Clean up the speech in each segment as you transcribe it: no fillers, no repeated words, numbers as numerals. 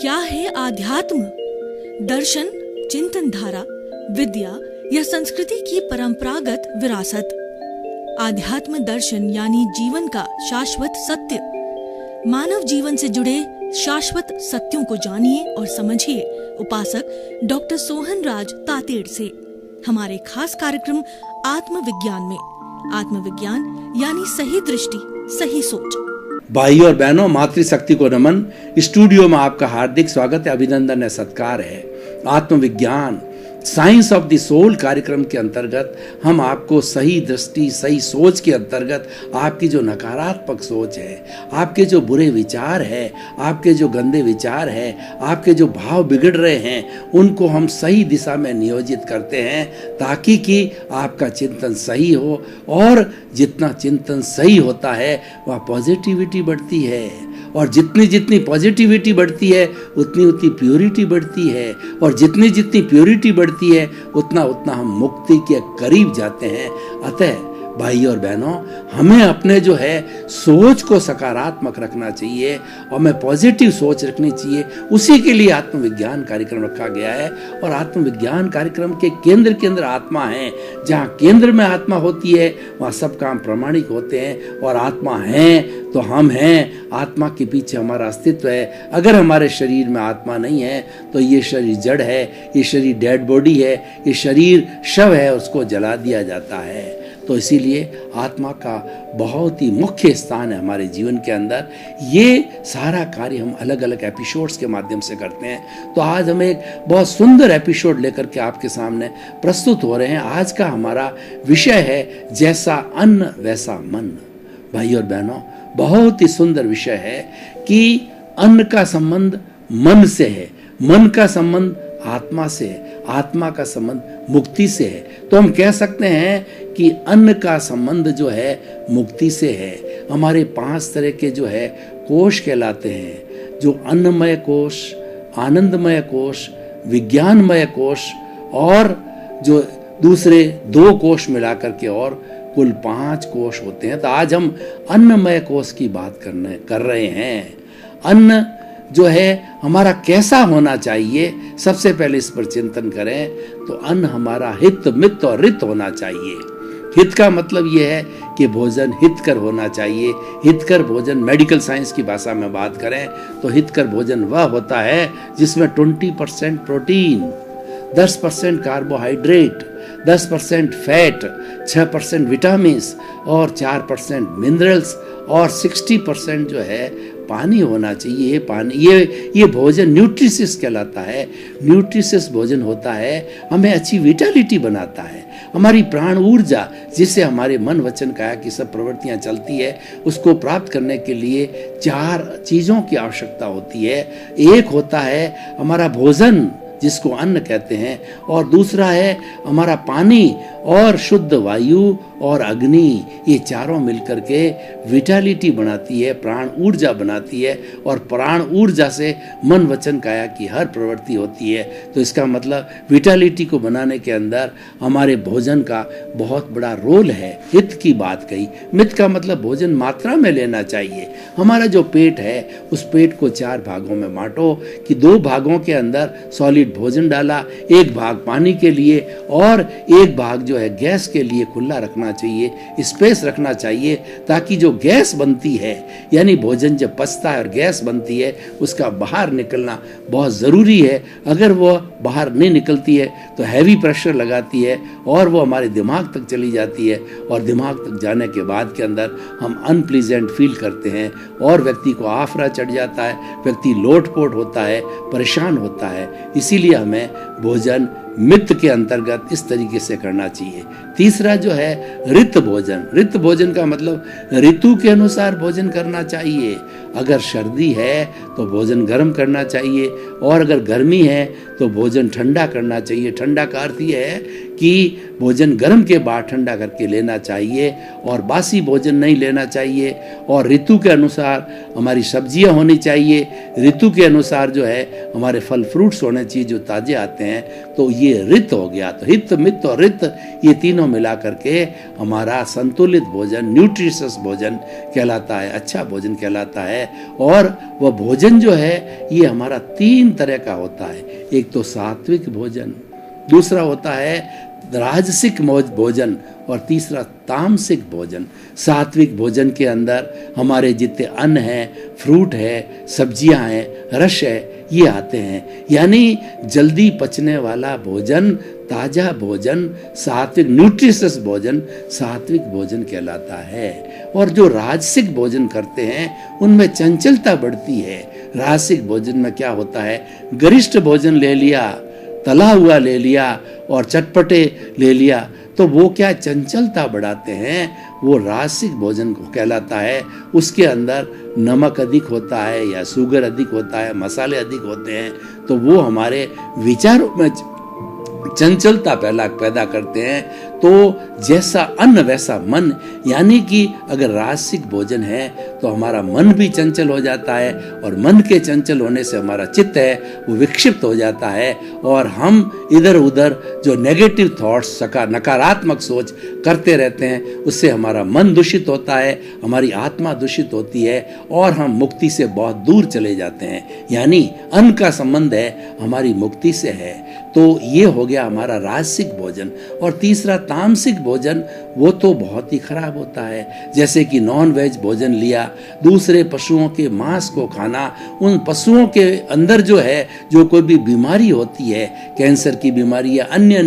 क्या है आध्यात्म? दर्शन, चिंतन धारा, विद्या या संस्कृति की परंपरागत विरासत। आध्यात्म दर्शन यानी जीवन का शाश्वत सत्य। मानव जीवन से जुड़े शाश्वत सत्यों को जानिए और समझिए उपासक डॉक्टर सोहन राज तातेड़ से हमारे खास कार्यक्रम आत्मविज्ञान में। आत्मविज्ञान यानी सही दृष्टि, सही सोच। भाई और बहनों, मातृशक्ति को नमन। स्टूडियो में आपका हार्दिक स्वागत है, अभिनंदन है, सत्कार है। आत्मविज्ञान साइंस ऑफ द सोल कार्यक्रम के अंतर्गत हम आपको सही दृष्टि, सही सोच के अंतर्गत आपकी जो नकारात्मक सोच है, आपके जो बुरे विचार है, आपके जो गंदे विचार है, आपके जो भाव बिगड़ रहे हैं, उनको हम सही दिशा में नियोजित करते हैं ताकि कि आपका चिंतन सही हो। और जितना चिंतन सही होता है वह पॉजिटिविटी बढ़ती है, और जितनी जितनी पॉजिटिविटी बढ़ती है उतनी उतनी प्योरिटी बढ़ती है, और जितनी जितनी प्योरिटी बढ़ती है उतना उतना हम मुक्ति के करीब जाते हैं। अतः भाई और बहनों, हमें अपने जो है सोच को सकारात्मक रखना चाहिए और हमें पॉजिटिव सोच रखनी चाहिए। उसी के लिए आत्मविज्ञान कार्यक्रम रखा गया है। और आत्मविज्ञान कार्यक्रम के केंद्र आत्मा है। जहाँ केंद्र में आत्मा होती है वहाँ सब काम प्रामाणिक होते हैं। और आत्मा है तो हम हैं, आत्मा के पीछे हमारा अस्तित्व है। अगर हमारे शरीर में आत्मा नहीं है तो ये शरीर जड़ है, ये शरीर डेड बॉडी है, ये शरीर शव है, उसको जला दिया जाता है। तो इसीलिए आत्मा का बहुत ही मुख्य स्थान है हमारे जीवन के अंदर। ये सारा कार्य हम अलग अलग एपिसोड्स के माध्यम से करते हैं। तो आज हम एक बहुत सुंदर एपिसोड लेकर के आपके सामने प्रस्तुत हो रहे हैं। आज का हमारा विषय है जैसा अन्न वैसा मन। भाई और बहनों, बहुत ही सुंदर विषय है कि अन्न का संबंध मन से है, मन का संबंध आत्मा से है, आत्मा का संबंध मुक्ति से है। तो हम कह सकते हैं कि अन्न का संबंध जो है मुक्ति से है। हमारे 5 तरह के जो है कोश कहलाते हैं, जो अन्नमय कोश, आनंदमय कोश, विज्ञानमय कोश और जो दूसरे 2 कोश मिलाकर के और कुल 5 कोश होते हैं। तो आज हम अन्नमय कोश की बात कर रहे हैं। अन्न जो है हमारा कैसा होना चाहिए, सबसे पहले इस पर चिंतन करें तो अन्न हमारा हित, मित और रित होना चाहिए। हित का मतलब यह है कि भोजन हितकर होना चाहिए। हितकर भोजन, मेडिकल साइंस की भाषा में बात करें तो हितकर भोजन वह होता है जिसमें 20% प्रोटीन, 10% कार्बोहाइड्रेट, 10% फैट, 6% विटामिन और 4% मिनरल्स और 60% जो है पानी होना चाहिए। पानी, ये भोजन न्यूट्रिशियस कहलाता है। न्यूट्रिशियस भोजन होता है, हमें अच्छी विटालिटी बनाता है। हमारी प्राण ऊर्जा जिससे हमारे मन वचन काया की सब प्रवृत्तियां चलती है, उसको प्राप्त करने के लिए 4 चीज़ों की आवश्यकता होती है। एक होता है हमारा भोजन जिसको अन्न कहते हैं, और दूसरा है हमारा पानी और शुद्ध वायु और अग्नि। ये चारों मिलकर के विटालिटी बनाती है, प्राण ऊर्जा बनाती है, और प्राण ऊर्जा से मन वचन काया की हर प्रवृत्ति होती है। तो इसका मतलब विटालिटी को बनाने के अंदर हमारे भोजन का बहुत बड़ा रोल है। हित की बात कही। मित का मतलब भोजन मात्रा में लेना चाहिए। हमारा जो पेट है उस पेट को 4 भागों में बांटो कि 2 भागों के अंदर सॉलिड भोजन डाला, 1 भाग पानी के लिए और 1 भाग जो है गैस के लिए खुला रखना चाहिए, स्पेस रखना चाहिए, ताकि जो गैस बनती है, यानी भोजन जब पचता है और गैस बनती है, उसका बाहर निकलना बहुत ज़रूरी है। अगर वो बाहर नहीं निकलती है तो हैवी प्रेशर लगाती है और वो हमारे दिमाग तक चली जाती है, और दिमाग तक जाने के बाद के अंदर हम अनप्लीजेंट फील करते हैं और व्यक्ति को आफरा चढ़ जाता है, व्यक्ति लोटपोट होता है, परेशान होता है। इसीलिए हमें भोजन मित के अंतर्गत इस तरीके से करना चाहिए। तीसरा जो है ऋत भोजन। ऋत भोजन का मतलब ऋतु के अनुसार भोजन करना चाहिए। अगर सर्दी है तो भोजन गर्म करना चाहिए, और अगर गर्मी है तो भोजन ठंडा करना चाहिए। ठंडा का अर्थ ये है कि भोजन गर्म के बाद ठंडा करके लेना चाहिए, और बासी भोजन नहीं लेना चाहिए। और ऋतु के अनुसार हमारी सब्जियां होनी चाहिए। ऋतु के अनुसार जो है हमारे फल फ्रूट्स होने चाहिए जो ताज़े आते हैं। तो ये रित हो गया। तो हित, मित और रित, ये तीनों मिला करके हमारा संतुलित भोजन, न्यूट्रिशियस भोजन कहलाता है, अच्छा भोजन कहलाता है। और वह भोजन जो है ये हमारा 3 तरह का होता है। एक तो सात्विक भोजन, दूसरा होता है राजसिक भोजन, और तीसरा तामसिक भोजन। सात्विक भोजन के अंदर हमारे जितने अन्न हैं, फ्रूट है, सब्जियां हैं, रस है, ये आते हैं। यानी जल्दी पचने वाला भोजन, ताजा भोजन, सात्विक न्यूट्रिशियस भोजन सात्विक भोजन कहलाता है। और जो राजसिक भोजन करते हैं उनमें चंचलता बढ़ती है। राजसिक भोजन में क्या होता है, गरिष्ठ भोजन ले लिया, तला हुआ ले लिया और चटपटे ले लिया, तो वो क्या चंचलता बढ़ाते हैं, वो राजसिक भोजन को कहलाता है। उसके अंदर नमक अधिक होता है या शुगर अधिक होता है, मसाले अधिक होते हैं, तो वो हमारे विचारों में चंचलता पैदा करते हैं। तो जैसा अन्न वैसा मन, यानी कि अगर राजसिक भोजन है तो हमारा मन भी चंचल हो जाता है, और मन के चंचल होने से हमारा चित्त है वो विक्षिप्त हो जाता है, और हम इधर उधर जो नेगेटिव थॉट्स, नकारात्मक सोच करते रहते हैं, उससे हमारा मन दूषित होता है, हमारी आत्मा दूषित होती है, और हम मुक्ति से बहुत दूर चले जाते हैं। यानी अन्न का संबंध है हमारी मुक्ति से है। तो ये हो गया हमारा राजसिक भोजन। और तीसरा तामसिक भोजन, वो तो बहुत ही खराब होता है। जैसे कि नॉन वेज भोजन लिया, दूसरे पशुओं के मांस को खाना, उन पशुओं के अंदर जो है जो कोई भी बीमारी होती है, कैंसर की बीमारी या अन्य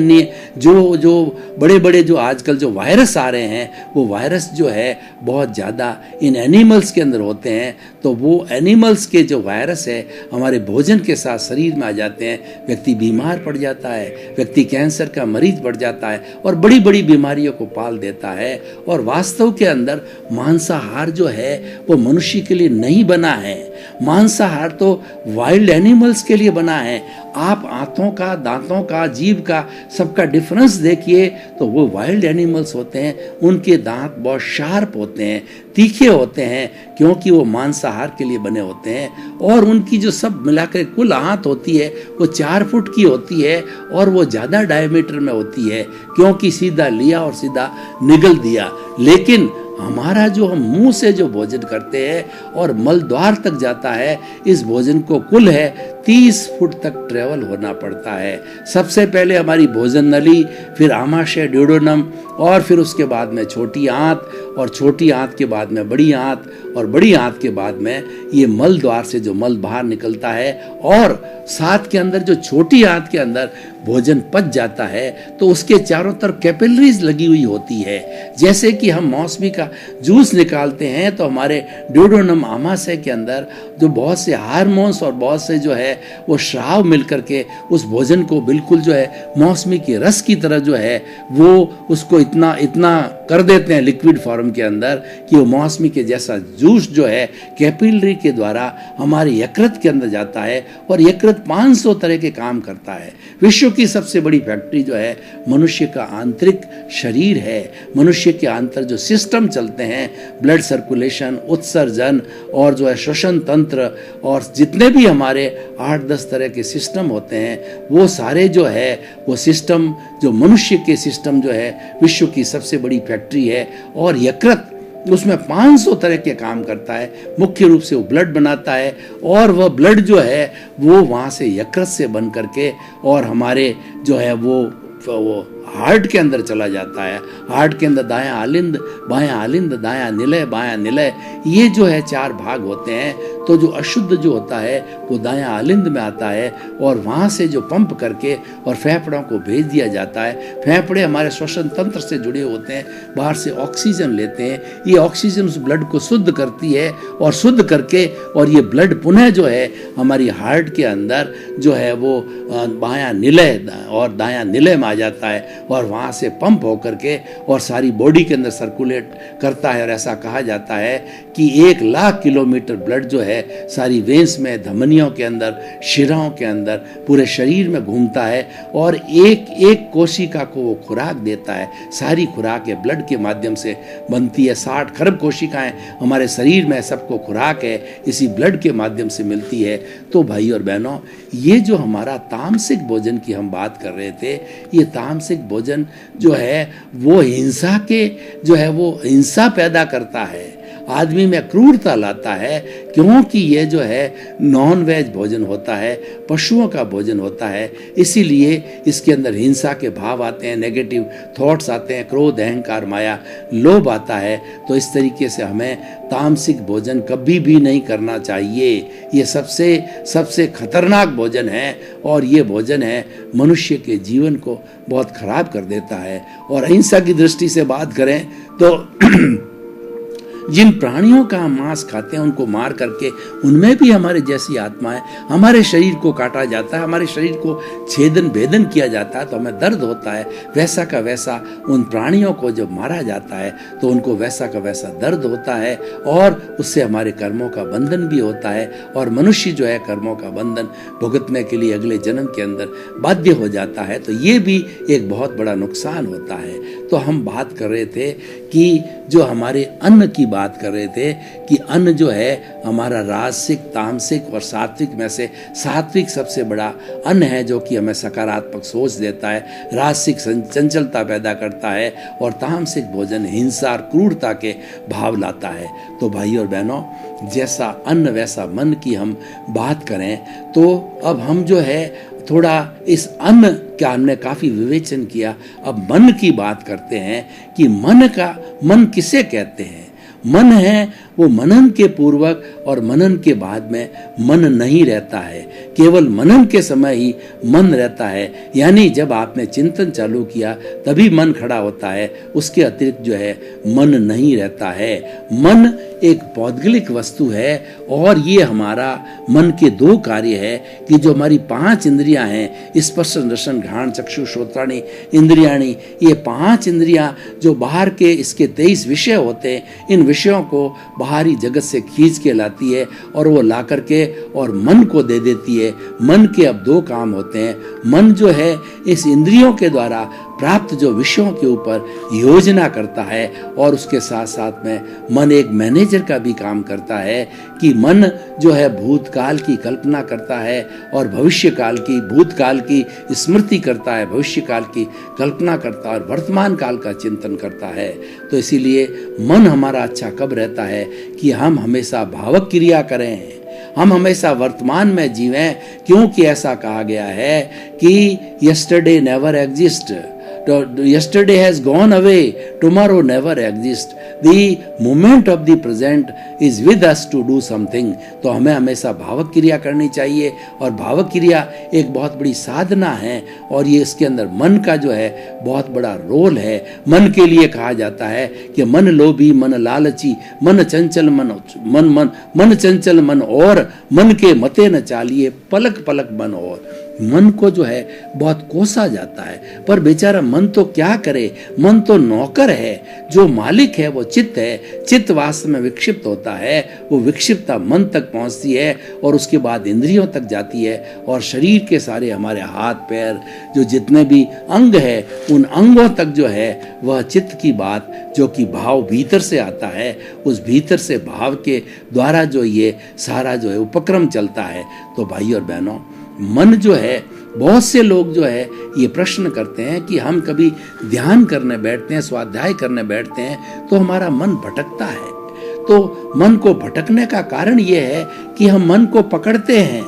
जो बड़े बड़े जो आजकल जो वायरस आ रहे हैं, वो वायरस जो है बहुत ज़्यादा इन एनिमल्स के अंदर होते हैं। तो वो एनिमल्स के जो वायरस है हमारे भोजन के साथ शरीर में आ जाते हैं, व्यक्ति बीमार पड़ जाता है, व्यक्ति कैंसर का मरीज पड़ जाता है और बड़ी बड़ी बीमारियों को पाल देता है। और वास्तव के अंदर मांसाहार जो है वो मनुष्य के लिए नहीं बना है। मांसाहार तो वाइल्ड एनिमल्स के लिए बना है। आप आंतों का, दांतों का, जीभ का, सबका डिफरेंस देखिए तो वो वाइल्ड एनिमल्स होते हैं, उनके दांत बहुत शार्प होते हैं, तीखे होते हैं, क्योंकि वो मांसाहार के लिए बने होते हैं। और उनकी जो सब मिलाकर कुल आंत होती है वो 4 फुट की होती है, और वो ज़्यादा डायमीटर में होती है, क्योंकि सीधा लिया और सीधा निगल दिया। लेकिन हमारा जो हम मुंह से जो भोजन करते हैं और मल द्वार तक जाता है, इस भोजन को कुल है 30 फुट तक ट्रेवल होना पड़ता है। सबसे पहले हमारी भोजन नली, फिर आमाशय, ड्यूडेनम, और फिर उसके बाद में छोटी आंत, और छोटी आंत के बाद में बड़ी आंत, और बड़ी आंत के बाद में ये मल द्वार से जो मल बाहर निकलता है, और साथ के अंदर जो छोटी आंत के अंदर भोजन पच जाता है तो उसके चारों तरफ कैपिलरीज लगी हुई होती है। जैसे कि हम मौसमी का जूस निकालते हैं तो हमारे ड्यूडेनम, आमाशय के अंदर जो बहुत से हार्मोन्स और बहुत से जो है वो श्राव मिल करके उस भोजन को बिल्कुल जो है मौसमी के रस की तरह जो है वो उसको इतना कर देते हैं लिक्विड फॉर्म के अंदर कि वो मौसमी के जैसा जूस जो है कैपिलरी के द्वारा हमारे यकृत के अंदर जाता है, और यकृत 500 तरह के काम करता है। विश्व की सबसे बड़ी फैक्ट्री जो है मनुष्य का आंतरिक शरीर है। मनुष्य के अंदर जो सिस्टम चलते हैं, ब्लड सर्कुलेशन, उत्सर्जन और जो है श्वसन तंत्र, और जितने भी हमारे 8-10 तरह के सिस्टम होते हैं, वो सारे जो है वो सिस्टम, जो मनुष्य के सिस्टम जो है विश्व की सबसे बड़ी फैक्ट्री है। और यकृत उसमें 500 तरह के काम करता है। मुख्य रूप से वो ब्लड बनाता है, और वह ब्लड जो है वो वहाँ से यकृत से बन करके और हमारे जो है वो हार्ट के अंदर चला जाता है। हार्ट के अंदर दायां आलिंद, बायां आलिंद, दायां निलय, बायां निलय, ये जो है 4 भाग होते हैं। तो जो अशुद्ध जो होता है वो दायां आलिंद में आता है, और वहाँ से जो पंप करके और फेफड़ों को भेज दिया जाता है। फेफड़े हमारे श्वसन तंत्र से जुड़े होते हैं, बाहर से ऑक्सीजन लेते हैं। ये ऑक्सीजन उस ब्लड को शुद्ध करती है, और शुद्ध करके और ये ब्लड पुनः जो है हमारी हार्ट के अंदर जो है वो बायां निलय और दायां निलय में आ जाता है। और वहाँ से पंप होकर के और सारी बॉडी के अंदर सर्कुलेट करता है। और ऐसा कहा जाता है कि 1,00,000 किलोमीटर ब्लड जो है सारी वेंस में, धमनियों के अंदर, शिराओं के अंदर, पूरे शरीर में घूमता है और एक एक कोशिका को वो खुराक देता है। सारी खुराकें ब्लड के माध्यम से बनती है। 60 खरब कोशिकाएं हमारे शरीर में, सबको खुराक है इसी ब्लड के माध्यम से मिलती है। तो भाई और बहनों, ये जो हमारा तामसिक भोजन की हम बात कर रहे थे, ये तामसिक भोजन जो है वो हिंसा के जो है वो हिंसा पैदा करता है, आदमी में क्रूरता लाता है, क्योंकि ये जो है नॉन वेज भोजन होता है, पशुओं का भोजन होता है। इसीलिए इसके अंदर हिंसा के भाव आते हैं, नेगेटिव थॉट्स आते हैं, क्रोध, अहंकार, माया, लोभ आता है। तो इस तरीके से हमें तामसिक भोजन कभी भी नहीं करना चाहिए। ये सबसे खतरनाक भोजन है और ये भोजन है मनुष्य के जीवन को बहुत खराब कर देता है। और अहिंसा की दृष्टि से बात करें तो जिन प्राणियों का हम मांस खाते हैं उनको मार करके उनमें भी हमारे जैसी आत्मा है। हमारे शरीर को काटा जाता है, हमारे शरीर को छेदन भेदन किया जाता है तो हमें दर्द होता है। वैसा का वैसा उन प्राणियों को जब मारा जाता है तो उनको वैसा का वैसा दर्द होता है और उससे हमारे कर्मों का बंधन भी होता है। और मनुष्य जो है कर्मों का बंधन भुगतने के लिए अगले जन्म के अंदर बाध्य हो जाता है। तो ये भी एक बहुत बड़ा नुकसान होता है। तो हम बात कर रहे थे कि जो हमारे अन्न की बात कर रहे थे कि अन्न जो है हमारा राजसिक, तामसिक और सात्विक में से सात्विक सबसे बड़ा अन्न है, जो कि हमें सकारात्मक सोच देता है, राजसिक चंचलता पैदा करता है और तामसिक भोजन हिंसा और क्रूरता के भाव लाता है। तो भाई और बहनों, जैसा अन्न वैसा मन की हम बात करें तो अब हम जो है थोड़ा इस अन्न का हमने काफी विवेचन किया। अब मन की बात करते हैं कि मन किसे कहते हैं। मन है वो मनन के पूर्वक और मनन के बाद में मन नहीं रहता है, केवल मनन के समय ही मन रहता है। यानी जब आपने चिंतन चालू किया तभी मन खड़ा होता है, उसके अतिरिक्त जो है मन नहीं रहता है। मन एक पौद्गलिक वस्तु है और ये हमारा मन के 2 कार्य है कि जो हमारी 5 इंद्रियां हैं, स्पर्श, रसन, घ्राण, चक्षु, श्रोत्राणी, इंद्रियाणी, ये 5 इंद्रियां जो बाहर के इसके 23 विषय होते हैं, इन विषयों को बाहरी जगत से खींच के लाती है और वो ला करके और मन को दे देती है। मन के अब 2 काम होते हैं। मन जो है इस इंद्रियों के द्वारा प्राप्त जो विषयों के ऊपर योजना करता है और उसके साथ साथ में मन एक मैनेजर का भी काम करता है कि मन जो है भूतकाल की कल्पना करता है और भूतकाल की स्मृति करता है, भविष्य काल की कल्पना करता है और वर्तमान काल का चिंतन करता है। तो इसीलिए मन हमारा अच्छा कब रहता है कि हम हमेशा भावक क्रिया करें, हम हमेशा वर्तमान में जीवें, क्योंकि ऐसा कहा गया है कि yesterday never exist, yesterday has gone away, tomorrow never exists, the moment of the present is with us to do something। तो हमें हमेशा भावक क्रिया करनी चाहिए और भावक क्रिया एक बहुत बड़ी साधना है और ये इसके अंदर मन का जो है बहुत बड़ा रोल है। मन के लिए कहा जाता है कि मन लोभी, मन लालची, मन चंचल, मन चंचल मन और मन के मते न चालिए, पलक पलक मन और। मन को जो है बहुत कोसा जाता है, पर बेचारा मन तो क्या करे, मन तो नौकर है, जो मालिक है वो चित्त है। चित्त वास्तव में विक्षिप्त होता है, वो विक्षिप्तता मन तक पहुंचती है और उसके बाद इंद्रियों तक जाती है और शरीर के सारे हमारे हाथ पैर जो जितने भी अंग है उन अंगों तक जो है वह चित्त की बात, जो कि भाव भीतर से आता है, उस भीतर से भाव के द्वारा जो ये सारा जो है उपक्रम चलता है। तो भाई और बहनों, मन जो है, बहुत से लोग जो है ये प्रश्न करते हैं कि हम कभी ध्यान करने बैठते हैं, स्वाध्याय करने बैठते हैं तो हमारा मन भटकता है। तो मन को भटकने का कारण ये है कि हम मन को पकड़ते हैं,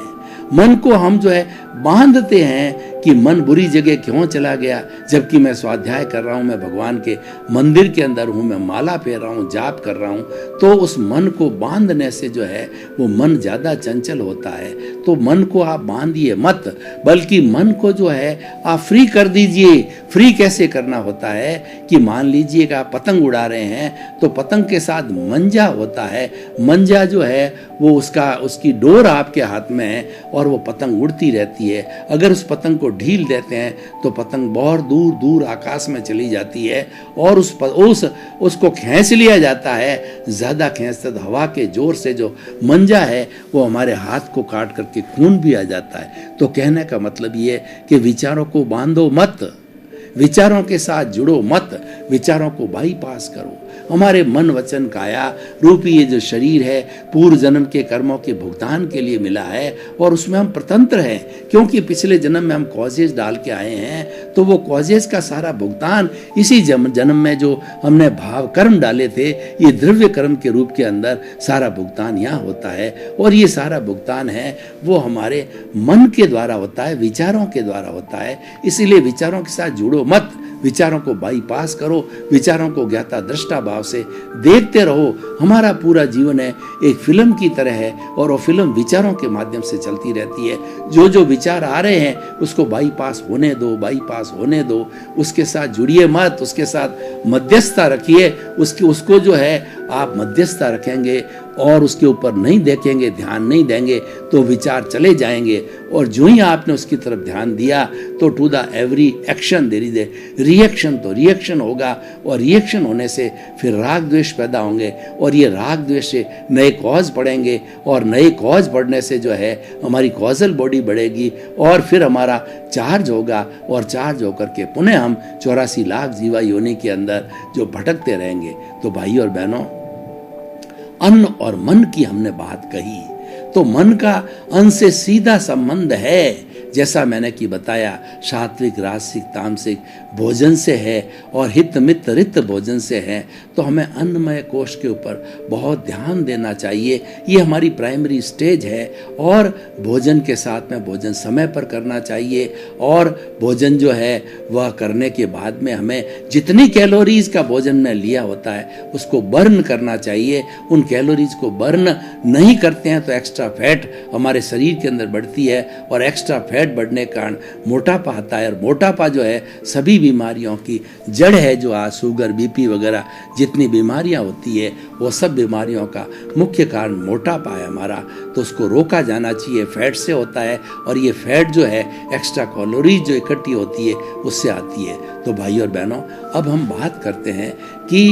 मन को हम जो है बांधते हैं कि मन बुरी जगह क्यों चला गया, जबकि मैं स्वाध्याय कर रहा हूँ, मैं भगवान के मंदिर के अंदर हूँ, मैं माला फेर रहा हूँ, जाप कर रहा हूँ। तो उस मन को बांधने से जो है वो मन ज़्यादा चंचल होता है। तो मन को आप बांधिए मत, बल्कि मन को जो है आप फ्री कर दीजिए। फ्री कैसे करना होता है कि मान लीजिएगा आप पतंग उड़ा रहे हैं तो पतंग के साथ मंजा होता है। मंजा जो है वो उसकी डोर आपके हाथ में है और वो पतंग उड़ती रहती जाती है। अगर उस पतंग को ढील देते हैं तो पतंग बहुत दूर दूर आकाश में चली जाती है और उसको खींच लिया जाता है। ज़्यादा खींचते तो हवा के जोर से जो मंजा है वो हमारे हाथ को काट करके खून भी आ जाता है। तो कहने का मतलब ये कि विचारों को बांधो मत, विचारों के साथ जुड़ो मत, विचारों को बाईपास करो। हमारे मन वचन काया रूपी ये जो शरीर है पूर्व जन्म के कर्मों के भुगतान के लिए मिला है और उसमें हम प्रतंत्र हैं, क्योंकि पिछले जन्म में हम कॉजेज डाल के आए हैं। तो वो कॉजेज का सारा भुगतान इसी जन्म में जो हमने भाव कर्म डाले थे, ये द्रव्य कर्म के रूप के अंदर सारा भुगतान यहाँ होता है। और ये सारा भुगतान है वो हमारे मन के द्वारा होता है, विचारों के द्वारा होता है। इसीलिए विचारों के साथ जुड़ो मत, विचारों को बाईपास करो, विचारों को ज्ञाता दृष्टा भाव से देखते रहो। हमारा पूरा जीवन है एक फिल्म की तरह है और वो फिल्म विचारों के माध्यम से चलती रहती है। जो जो विचार आ रहे हैं उसको बाईपास होने दो, बाईपास होने दो, उसके साथ जुड़िए मत, उसके साथ मध्यस्थता रखिए। उसको जो है आप मध्यस्थता रखेंगे और उसके ऊपर नहीं देखेंगे, ध्यान नहीं देंगे तो विचार चले जाएंगे। और जो ही आपने उसकी तरफ ध्यान दिया तो to the every action there is a reaction, तो रिएक्शन होगा और रिएक्शन होने से फिर राग द्वेष पैदा होंगे और ये राग द्वेष से नए कॉज पड़ेंगे और नए कॉज बढ़ने से जो है हमारी कॉजल बॉडी बढ़ेगी और फिर हमारा चार्ज होगा और चार्ज होकर के पुनः हम 84 लाख जीवा योनि के अंदर जो भटकते रहेंगे। तो भाई और बहनों, अन्न और मन की हमने बात कही तो मन का अन्न से सीधा संबंध है, जैसा मैंने कि बताया सात्विक राजसिक तामसिक भोजन से है और हित मित रित भोजन से है। तो हमें अन्नमय कोश के ऊपर बहुत ध्यान देना चाहिए। ये हमारी प्राइमरी स्टेज है और भोजन के साथ में भोजन समय पर करना चाहिए और भोजन जो है वह करने के बाद में हमें जितनी कैलोरीज का भोजन में लिया होता है उसको बर्न करना चाहिए। उन कैलोरीज को बर्न नहीं करते हैं तो एक्स्ट्रा फैट हमारे शरीर के अंदर बढ़ती है और एक्स्ट्रा फैट बढ़ने के कारण मोटापा आता है और मोटापा जो है सभी बीमारियों की जड़ है। जो आज शुगर बीपी वगैरह जितनी बीमारियां होती है वो सब बीमारियों का मुख्य कारण मोटापा है हमारा। तो उसको रोका जाना चाहिए, फैट से होता है और ये फैट जो है एक्स्ट्रा कैलोरीज जो इकट्ठी होती है उससे आती है। तो भाई और बहनों, अब हम बात करते हैं कि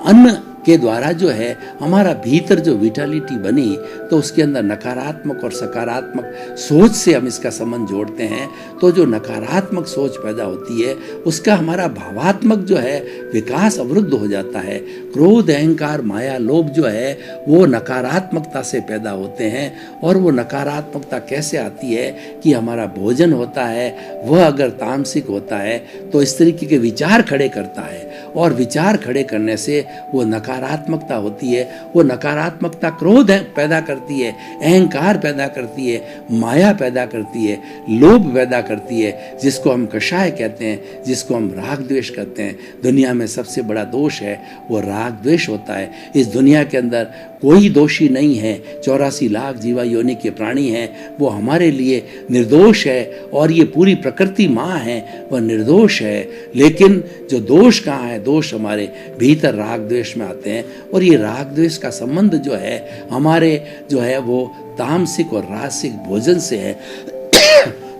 अन्न के द्वारा जो है हमारा भीतर जो विटालिटी बनी तो उसके अंदर नकारात्मक और सकारात्मक सोच से हम इसका संबंध जोड़ते हैं। तो जो नकारात्मक सोच पैदा होती है उसका हमारा भावात्मक जो है विकास अवरुद्ध हो जाता है। क्रोध अहंकार माया लोभ जो है वो नकारात्मकता से पैदा होते हैं और वो नकारात्मकता कैसे आती है कि हमारा भोजन होता है वह अगर तामसिक होता है तो इस तरीके के विचार खड़े करता है और विचार खड़े करने से वो नकारात्मकता होती है। वो नकारात्मकता क्रोध पैदा करती है, अहंकार पैदा करती है, माया पैदा करती है, लोभ पैदा करती है, जिसको हम कषाय कहते हैं, जिसको हम राग द्वेष कहते हैं। दुनिया में सबसे बड़ा दोष है वो राग द्वेष होता है। इस दुनिया के अंदर कोई दोषी नहीं है, 84 लाख जीवा योनि के प्राणी हैं, वो हमारे लिए निर्दोष है और ये पूरी प्रकृति माँ है वह निर्दोष है। लेकिन जो दोष कहाँ है, दोष हमारे भीतर राग द्वेष में आते हैं और ये राग द्वेष का संबंध जो है हमारे जो है वो तामसिक और राजसिक भोजन से है।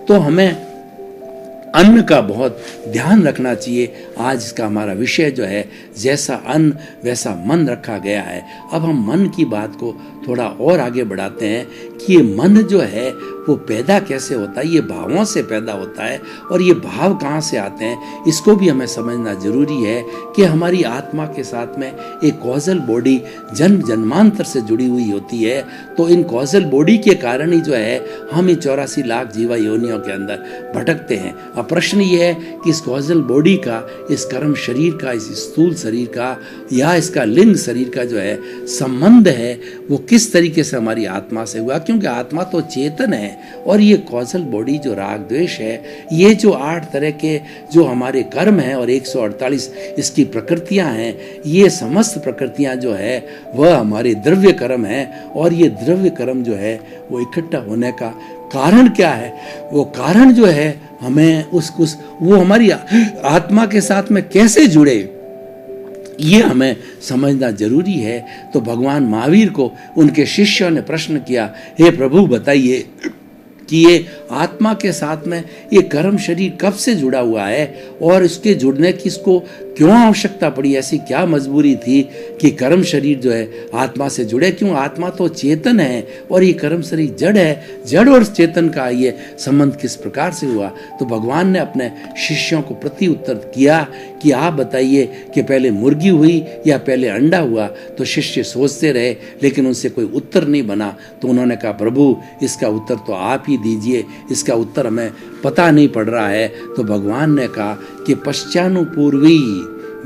तो हमें अन्न का बहुत ध्यान रखना चाहिए। आज इसका हमारा विषय जो है जैसा अन्न वैसा मन रखा गया है। अब हम मन की बात को थोड़ा और आगे बढ़ाते हैं कि ये मन जो है वो पैदा कैसे होता है। ये भावों से पैदा होता है और ये भाव कहाँ से आते हैं इसको भी हमें समझना जरूरी है कि हमारी आत्मा के साथ में एक कॉजल बॉडी जन्म जन्मांतर से जुड़ी हुई होती है। तो इन कॉजल बॉडी के कारण ही जो है हम इन 84 लाख जीवा योनियों के अंदर भटकते हैं। अब प्रश्न ये है कि इस कॉजल बॉडी का, इस कर्म शरीर का, इस स्थूल शरीर का या इसका लिंग शरीर का जो है संबंध है वो किस तरीके से हमारी आत्मा से हुआ, क्योंकि आत्मा तो चेतन है और ये कॉजल बॉडी जो राग द्वेष है, ये जो 8 तरह के जो हमारे कर्म हैं और 148 इसकी प्रकृतियां हैं, ये समस्त प्रकृतियां जो है वह हमारे द्रव्य कर्म हैं और ये द्रव्य कर्म जो है वो इकट्ठा होने का कारण क्या है। वो कारण जो है हमें वो हमारी आत्मा के साथ में कैसे जुड़े ये हमें समझना जरूरी है। तो भगवान महावीर को उनके शिष्यों ने प्रश्न किया, हे प्रभु बताइए कि ये आत्मा के साथ में ये कर्म शरीर कब से जुड़ा हुआ है और इसके जुड़ने की इसको क्यों आवश्यकता पड़ी, ऐसी क्या मजबूरी थी कि कर्म शरीर जो है आत्मा से जुड़े? क्यों? आत्मा तो चेतन है और ये कर्म शरीर जड़ है। जड़ और चेतन का ये संबंध किस प्रकार से हुआ? तो भगवान ने अपने शिष्यों को प्रति उत्तर किया कि आप बताइए कि पहले मुर्गी हुई या पहले अंडा हुआ? तो शिष्य सोचते रहे लेकिन उनसे कोई उत्तर नहीं बना। तो उन्होंने कहा, प्रभु इसका उत्तर तो आप ही दीजिए, इसका उत्तर हमें पता नहीं पड़ रहा है। तो भगवान ने कहा कि पश्चानुपूर्वी,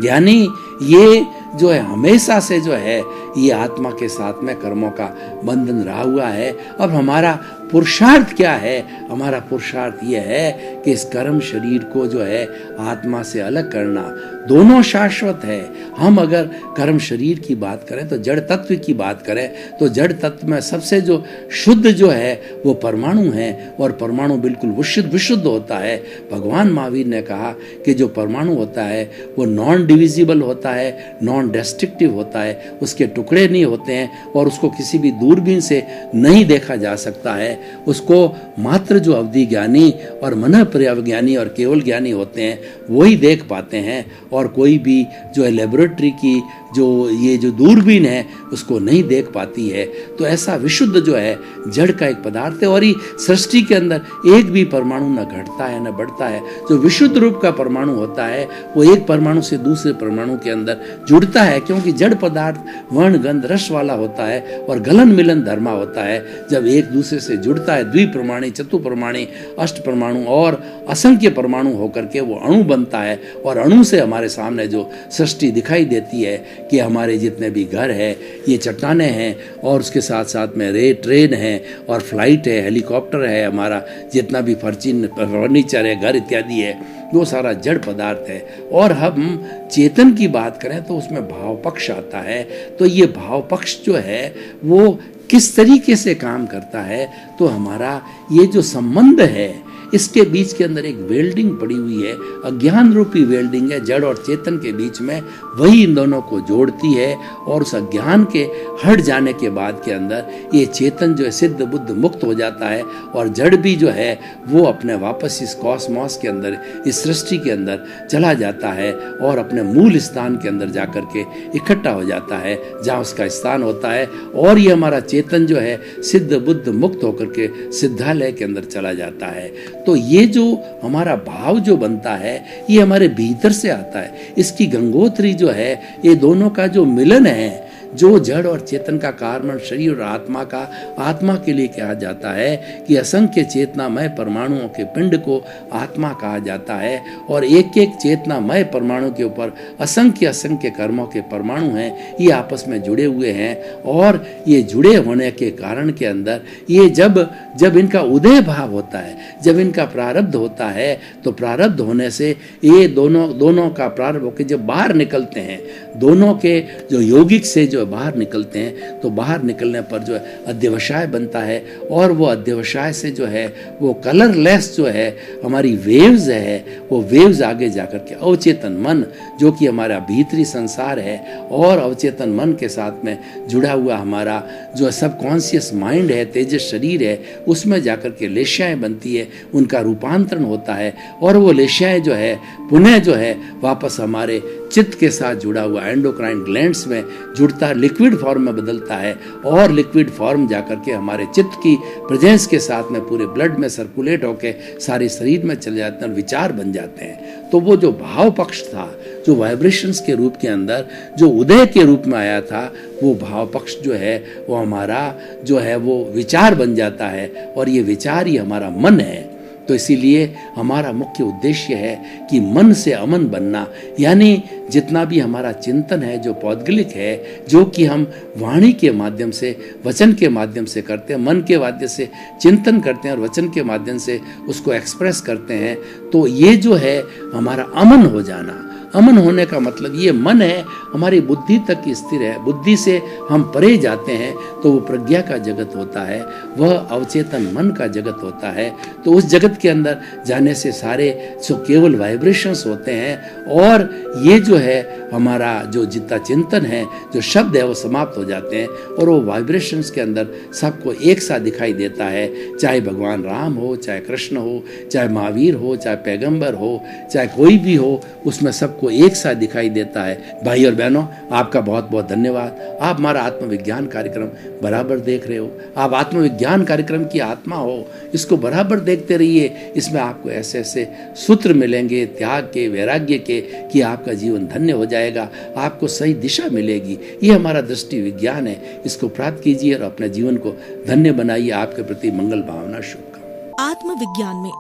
यानी ये जो है हमेशा से जो है ये आत्मा के साथ में कर्मों का बंधन रहा हुआ है। अब हमारा पुरुषार्थ क्या है? हमारा पुरुषार्थ ये है कि इस कर्म शरीर को जो है आत्मा से अलग करना। दोनों शाश्वत है। हम अगर कर्म शरीर की बात करें तो जड़ तत्व की बात करें तो जड़ तत्व में सबसे जो शुद्ध जो है वो परमाणु है और परमाणु बिल्कुल विशुद्ध होता है। भगवान महावीर ने कहा कि जो परमाणु होता है वो नॉन डिविजिबल होता है, नॉन डिस्ट्रक्टिव होता है, उसके टुकड़े नहीं होते हैं और उसको किसी भी दूरबीन से नहीं देखा जा सकता है। उसको मात्र जो अवधि ज्ञानी और मन पर्यावज्ञानी और केवल ज्ञानी होते हैं वही देख पाते हैं और कोई भी जो है लेबोरेटरी की जो दूरबीन है उसको नहीं देख पाती है। तो ऐसा विशुद्ध जो है जड़ का एक पदार्थ है और ये सृष्टि के अंदर एक भी परमाणु न घटता है न बढ़ता है। जो विशुद्ध रूप का परमाणु होता है वो एक परमाणु से दूसरे परमाणु के अंदर जुड़ता है, क्योंकि जड़ पदार्थ वर्ण गंध रस वाला होता है और गलन मिलन धर्मा होता है। जब एक दूसरे से जुड़ता है द्विप्रमाणी, चतुप्रमाणी, अष्ट परमाणु और असंख्य परमाणु होकर के वो अणु बनता है और अणु से हमारे सामने जो सृष्टि दिखाई देती है कि हमारे जितने भी घर है ये चट्टानें हैं और उसके साथ साथ में ट्रेन है और फ्लाइट है, हेलीकॉप्टर है, हमारा जितना भी फर्नीचर है, घर इत्यादि है, वो सारा जड़ पदार्थ है। और हम चेतन की बात करें तो उसमें भाव पक्ष आता है। तो ये भाव पक्ष जो है वो किस तरीके से काम करता है? तो हमारा ये जो संबंध है इसके बीच के अंदर एक वेल्डिंग पड़ी हुई है, अज्ञान रूपी वेल्डिंग है जड़ और चेतन के बीच में, वही इन दोनों को जोड़ती है। और उस अज्ञान के हट जाने के बाद के अंदर ये चेतन जो है सिद्ध बुद्ध मुक्त हो जाता है और जड़ भी जो है वो अपने वापस इस कॉस्मॉस के अंदर, इस सृष्टि के अंदर चला जाता है और अपने मूल स्थान के अंदर जाकर के इकट्ठा हो जाता है जहाँ उसका स्थान होता है। और ये हमारा चेतन जो है सिद्ध बुद्ध मुक्त होकर के सिद्धालय के अंदर चला जाता है। तो ये जो हमारा भाव जो बनता है ये हमारे भीतर से आता है। इसकी गंगोत्री जो है ये दोनों का जो मिलन है, जो जड़ और चेतन का कारण शरीर और आत्मा का, आत्मा के लिए कहा जाता है कि असंख्य चेतनामय परमाणुओं के पिंड को आत्मा कहा जाता है और एक एक चेतनामय परमाणु के ऊपर असंख्य असंख्य कर्मों के परमाणु हैं, ये आपस में जुड़े हुए हैं। और ये जुड़े होने के कारण के अंदर ये जब इनका उदय भाव होता है, जब इनका प्रारब्ध होता है, तो प्रारब्ध होने से ये दोनों का प्रारब्ध होकर जब बाहर निकलते हैं, दोनों के जो यौगिक से जो बाहर निकलते हैं, तो बाहर निकलने पर जो है अध्यवसाय बनता है और वो अध्यवसाय से जो है वो कलरलेस जो है हमारी वेव्स है, वो वेव्स आगे जाकर के अवचेतन मन जो कि हमारा भीतरी संसार है और अवचेतन मन के साथ में जुड़ा हुआ हमारा जो सबकॉन्शियस माइंड है, तेजस शरीर है, उसमें जाकर के लेशाएं बनती है, उनका रूपांतरण होता है और वो लेशाएं जो है पुनः जो है वापस हमारे चित्त के साथ जुड़ा हुआ एंडोक्राइन ग्लैंड्स में जुड़ता है, लिक्विड फॉर्म में बदलता है और लिक्विड फॉर्म जाकर के हमारे चित्त की प्रेजेंस के साथ में पूरे ब्लड में सर्कुलेट होके सारे शरीर में चले जाते हैं और विचार बन जाते हैं। तो वो जो भाव पक्ष था, जो वाइब्रेशंस के रूप के अंदर जो उदय के रूप में आया था, वो भाव पक्ष जो है वो हमारा जो है वो विचार बन जाता है और ये विचार ही हमारा मन है। तो इसीलिए हमारा मुख्य उद्देश्य है कि मन से अमन बनना, यानी जितना भी हमारा चिंतन है जो पौद्गलिक है, जो कि हम वाणी के माध्यम से, वचन के माध्यम से करते हैं, मन के माध्यम से चिंतन करते हैं और वचन के माध्यम से उसको एक्सप्रेस करते हैं, तो ये जो है हमारा अमन हो जाना। अमन होने का मतलब ये मन है हमारी बुद्धि तक स्थिर है, बुद्धि से हम परे जाते हैं तो वो प्रज्ञा का जगत होता है, वह अवचेतन मन का जगत होता है। तो उस जगत के अंदर जाने से सारे जो केवल वाइब्रेशंस होते हैं और ये जो है हमारा जो जितना चिंतन है, जो शब्द है, वो समाप्त हो जाते हैं और वो वाइब्रेशंस के अंदर सबको एक साथ दिखाई देता है। चाहे भगवान राम हो, चाहे कृष्ण हो, चाहे महावीर हो, चाहे पैगंबर हो, चाहे कोई भी हो, उसमें सबको एक साथ दिखाई देता है। भाई और बहनों, आपका बहुत बहुत धन्यवाद। आप हमारा आत्मविज्ञान कार्यक्रम बराबर देख रहे हो। आप आत्मविज्ञान कार्यक्रम की आत्मा हो, इसको बराबर देखते रहिए। इसमें आपको ऐसे ऐसे सूत्र मिलेंगे त्याग के, वैराग्य के, कि आपका जीवन धन्य हो जाएगा, आपको सही दिशा मिलेगी। ये हमारा दृष्टि विज्ञान है, इसको प्राप्त कीजिए और अपने जीवन को धन्य बनाइए। आपके प्रति मंगल भावना, शुभकामनाएं। आत्मविज्ञान में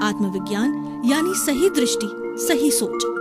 आत्मविज्ञान यानी सही दृष्टि, सही सोच।